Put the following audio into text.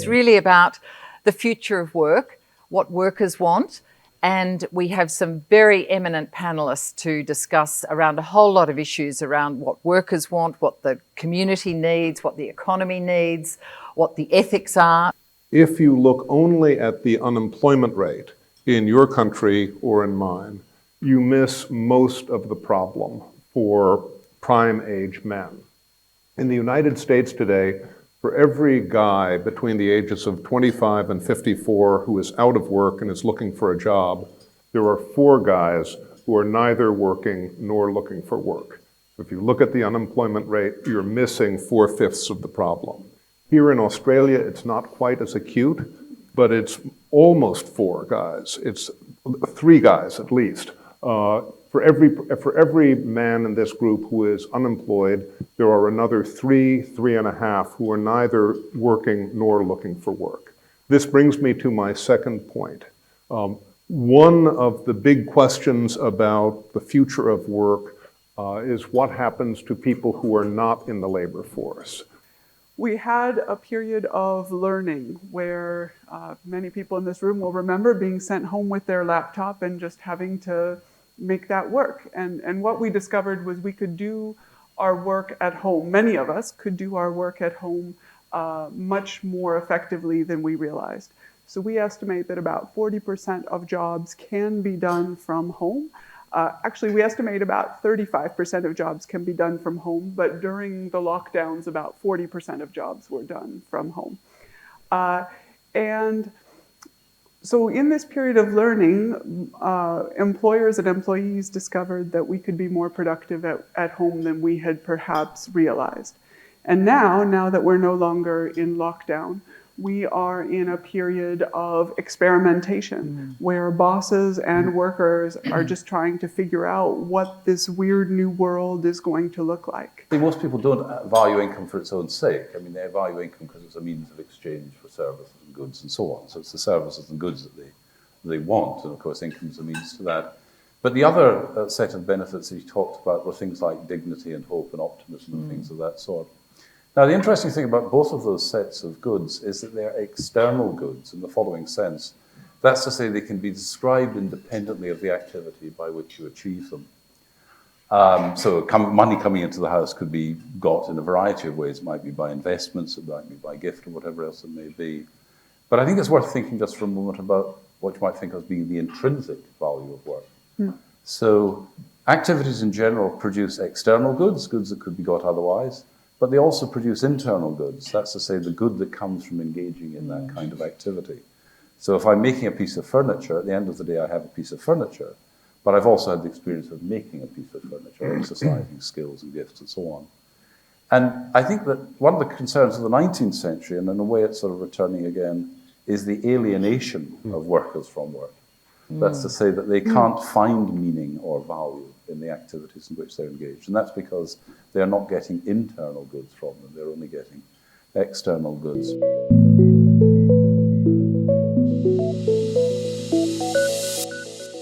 It's really about the future of work, what workers want, and we have some very eminent panellists to discuss around a whole lot of issues around what workers want, what the community needs, what the economy needs, what the ethics are. If you look only at the unemployment rate in your country or in mine, you miss most of the problem for prime age men. In the United States today, for every guy between the ages of 25 and 54 who is out of work and is looking for a job, there are 4 guys who are neither working nor looking for work. If you look at the unemployment rate, you're missing 4/5 of the problem. Here in Australia, it's not quite as acute, but it's almost 4 guys. It's 3 guys at least. For every man in this group who is unemployed, there are another 3.5 who are neither working nor looking for work. This brings me to my second point. One of the big questions about the future of work is what happens to people who are not in the labor force. We had a period of learning where many people in this room will remember being sent home with their laptop and just having to make that work. And what we discovered was we could do our work at home. Many of us could do our work at home much more effectively than we realized. So we estimate that about 40% of jobs can be done from home. Actually, we estimate about 35% of jobs can be done from home, but during the lockdowns, about 40% of jobs were done from home. And so in this period of learning, employers and employees discovered that we could be more productive at home than we had perhaps realized. And now that we're no longer in lockdown, we are in a period of experimentation where bosses and workers are just trying to figure out what this weird new world is going to look like. Most people don't value income for its own sake. I mean, they value income because it's a means of exchange for services and goods and so on. So it's the services and goods that they want, and of course income is a means to that. But the other set of benefits that you talked about were things like dignity and hope and optimism and things of that sort. Now, the interesting thing about both of those sets of goods is that they're external goods in the following sense. That's to say they can be described independently of the activity by which you achieve them. So money coming into the house could be got in a variety of ways. It might be by investments, it might be by gift, or whatever else it may be. But I think it's worth thinking just for a moment about what you might think of as being the intrinsic value of work. So activities in general produce external goods, goods that could be got otherwise. But they also produce internal goods. That's to say, the good that comes from engaging in that kind of activity. So if I'm making a piece of furniture, at the end of the day, I have a piece of furniture, but I've also had the experience of making a piece of furniture, exercising skills and gifts and so on. And I think that one of the concerns of the 19th century, and in a way it's sort of returning again, is the alienation of workers from work. That's to say that they can't find meaning or value in the activities in which they're engaged. And that's because they're not getting internal goods from them, they're only getting external goods.